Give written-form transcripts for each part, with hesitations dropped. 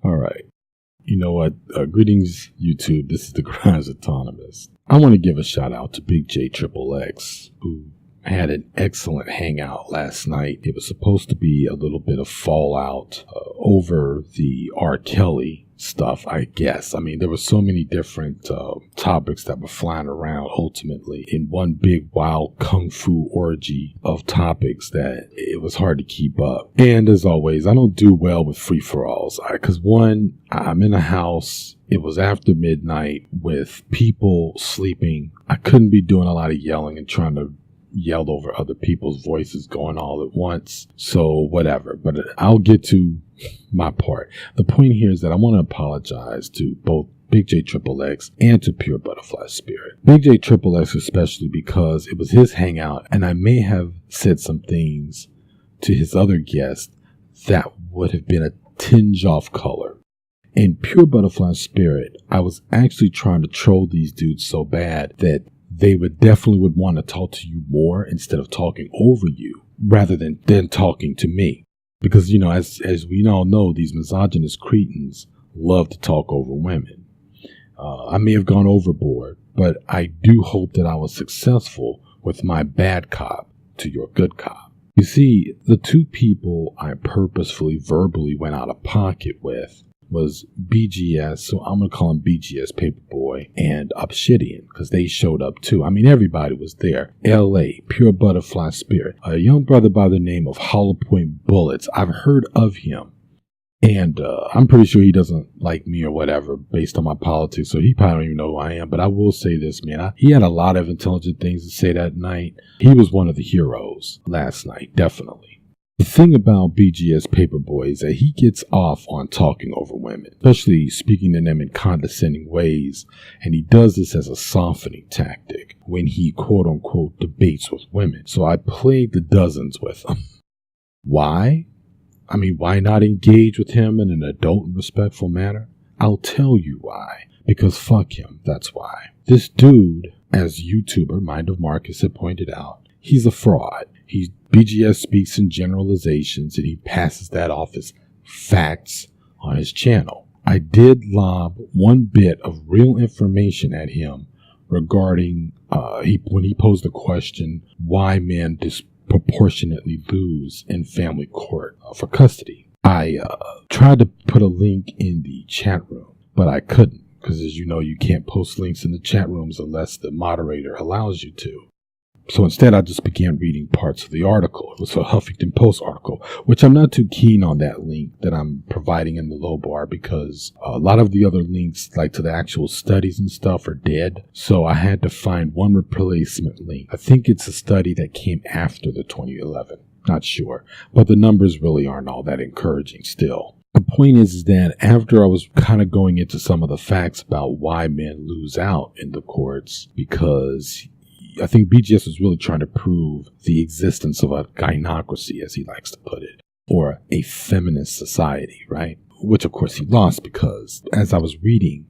All right. You know what? Greetings, YouTube. This is the Grimes Autonomist. I want to give a shout out to BigJXXX, who had an excellent hangout last night. It was supposed to be a little bit of fallout over the R. Kelly stuff, I guess. I mean, there were so many different topics that were flying around ultimately in one big wild kung fu orgy of topics that it was hard to keep up. And as always, I don't do well with free-for-alls because one, I'm in a house. It was after midnight with people sleeping. I couldn't be doing a lot of yelling and trying to yell over other people's voices going all at once. So whatever, but I'll get to my part. The point here is that I want to apologize to both BigJXXX and to Purebutterflyspirit. BigJXXX especially because it was his hangout and I may have said some things to his other guests that would have been a tinge off color. In Purebutterflyspirit, I was actually trying to troll these dudes so bad that they definitely would want to talk to you more instead of talking over you rather than talking to me. Because, you know, as we all know, these misogynist cretins love to talk over women. I may have gone overboard, but I do hope that I was successful with my bad cop to your good cop. You see, the two people I purposefully verbally went out of pocket with was BGS, so I'm going to call him BGS Paperboy, and Obsidian, because they showed up too. I mean, everybody was there. LA, Purebutterflyspirit, a young brother by the name of Hollow Point Bullets. I've heard of him, and I'm pretty sure he doesn't like me or whatever based on my politics, so he probably don't even know who I am, but I will say this, man. He had a lot of intelligent things to say that night. He was one of the heroes last night, definitely. The thing about BGS Paperboy is that he gets off on talking over women, especially speaking to them in condescending ways, and he does this as a softening tactic when he quote-unquote debates with women. So I played the dozens with him. Why? I mean, why not engage with him in an adult and respectful manner? I'll tell you why. Because fuck him, that's why. This dude, as YouTuber Mind of Marcus had pointed out, he's a fraud. BGS speaks in generalizations and he passes that off as facts on his channel. I did lob one bit of real information at him regarding when he posed the question why men disproportionately lose in family court for custody. I tried to put a link in the chat room, but I couldn't because, as you know, you can't post links in the chat rooms unless the moderator allows you to. So instead, I just began reading parts of the article. It was a Huffington Post article, which I'm not too keen on that link that I'm providing in the low bar because a lot of the other links, like to the actual studies and stuff, are dead. So I had to find one replacement link. I think it's a study that came after the 2011. Not sure. But the numbers really aren't all that encouraging still. The point is that after I was kind of going into some of the facts about why men lose out in the courts, because I think BGS was really trying to prove the existence of a gynocracy, as he likes to put it, or a feminist society, right? Which, of course, he lost because as I was reading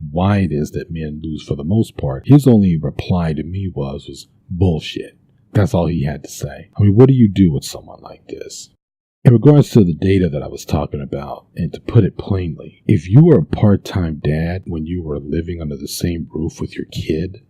why it is that men lose for the most part, his only reply to me was bullshit. That's all he had to say. I mean, what do you do with someone like this? In regards to the data that I was talking about, and to put it plainly, if you were a part-time dad when you were living under the same roof with your kid,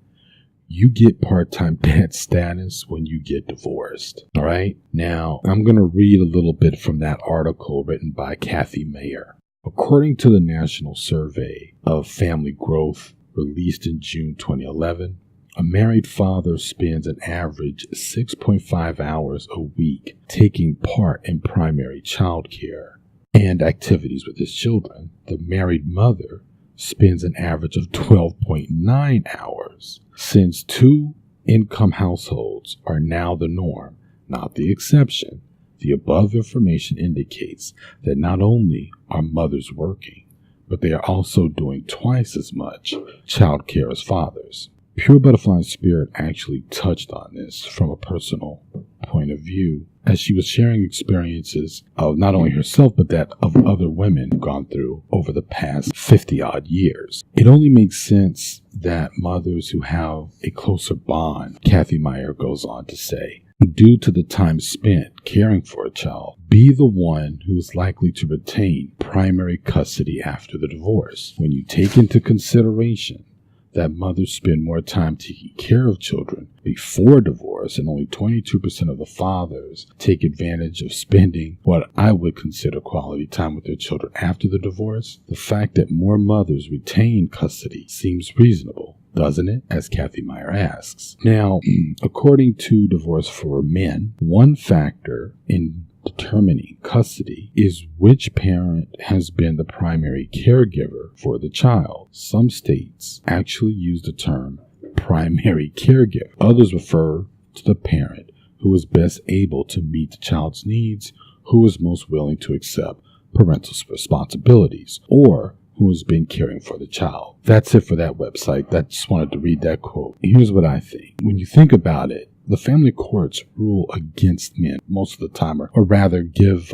you get part-time dad status when you get divorced. All right? Now, I'm going to read a little bit from that article written by Kathy Mayer. According to the National Survey of Family Growth released in June 2011, a married father spends an average 6.5 hours a week taking part in primary child care and activities with his children. The married mother spends an average of 12.9 hours. Since two-income households are now the norm, not the exception, the above information indicates that not only are mothers working, but they are also doing twice as much child care as fathers. Purebutterflyspirit actually touched on this from a personal point of view as she was sharing experiences of not only herself but that of other women who've gone through over the past 50-odd years. It only makes sense that mothers who have a closer bond, Kathy Mayer goes on to say, due to the time spent caring for a child, be the one who is likely to retain primary custody after the divorce. When you take into consideration that mothers spend more time taking care of children before divorce, and only 22% of the fathers take advantage of spending what I would consider quality time with their children after the divorce, the fact that more mothers retain custody seems reasonable, doesn't it? As Kathy Meyer asks. Now, according to Divorce for Men, one factor in determining custody is which parent has been the primary caregiver for the child. Some states actually use the term primary caregiver. Others refer to the parent who is best able to meet the child's needs, who is most willing to accept parental responsibilities, or who has been caring for the child. That's it for that website. I just wanted to read that quote. Here's what I think. When you think about it, the family courts rule against men most of the time, or rather give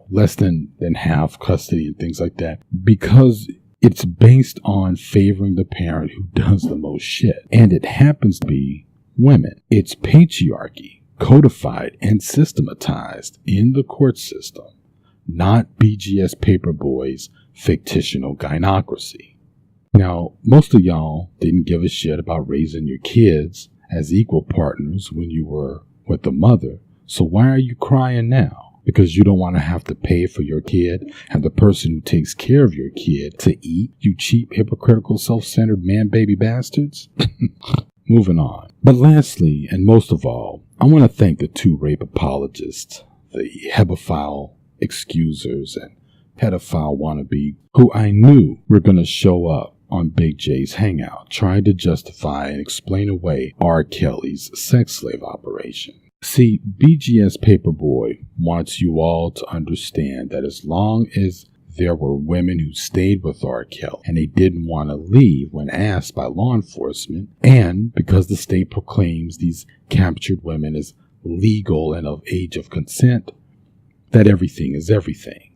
less than half custody and things like that, because it's based on favoring the parent who does the most shit. And it happens to be women. It's patriarchy, codified and systematized in the court system, not BGS Paperboy's fictional gynocracy. Now, most of y'all didn't give a shit about raising your kids as equal partners when you were with the mother, so why are you crying now? Because you don't want to have to pay for your kid and the person who takes care of your kid to eat, you cheap, hypocritical, self-centered man-baby bastards? Moving on. But lastly, and most of all, I want to thank the two rape apologists, the hebephile excusers and pedophile wannabe, who I knew were going to show up on Big J's Hangout, trying to justify and explain away R. Kelly's sex slave operation. See, BGS Paperboy wants you all to understand that as long as there were women who stayed with R. Kelly and they didn't want to leave when asked by law enforcement, and because the state proclaims these captured women as legal and of age of consent, that everything is everything.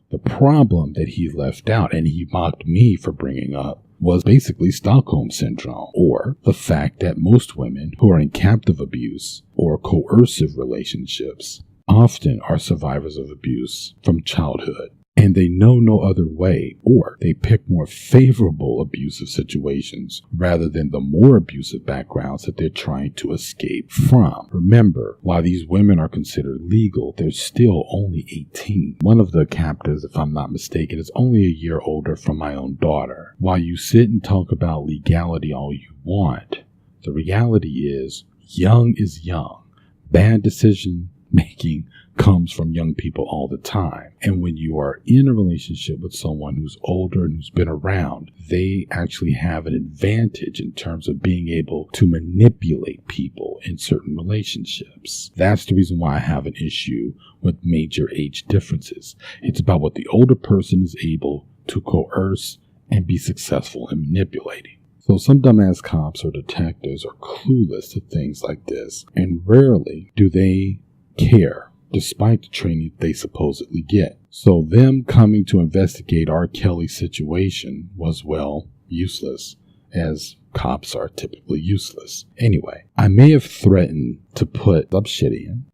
The problem that he left out, and he mocked me for bringing up, was basically Stockholm Syndrome, or the fact that most women who are in captive abuse or coercive relationships often are survivors of abuse from childhood, and they know no other way, or they pick more favorable abusive situations rather than the more abusive backgrounds that they're trying to escape from. Remember, while these women are considered legal, they're still only 18. One of the captives, if I'm not mistaken, is only a year older from my own daughter. While you sit and talk about legality all you want, the reality is young is young. Bad decision making comes from young people all the time. And when you are in a relationship with someone who's older and who's been around, they actually have an advantage in terms of being able to manipulate people in certain relationships. That's the reason why I have an issue with major age differences. It's about what the older person is able to coerce and be successful in manipulating. So some dumbass cops or detectives are clueless to things like this, and rarely do they care despite the training they supposedly get. So them coming to investigate R. Kelly's situation was, well, useless, as cops are typically useless. Anyway, I may have threatened to put Obsidian,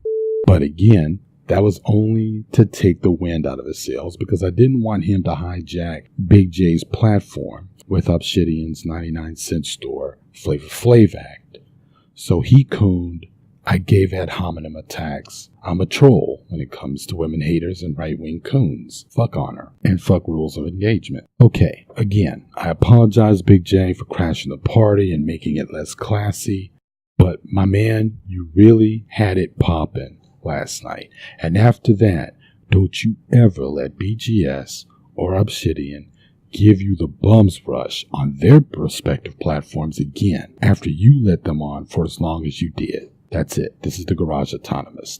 but again, that was only to take the wind out of his sails because I didn't want him to hijack Big J's platform with Obsidian's 99-cent store Flavor Flav Act. So he cooned. I gave ad hominem attacks. I'm a troll when it comes to women haters and right-wing coons. Fuck honor and fuck rules of engagement. Okay, again, I apologize, Big J, for crashing the party and making it less classy. But my man, you really had it poppin' last night. And after that, don't you ever let BGS or Obsidian give you the bums rush on their respective platforms again after you let them on for as long as you did. That's it. This is the Garage Autonomist.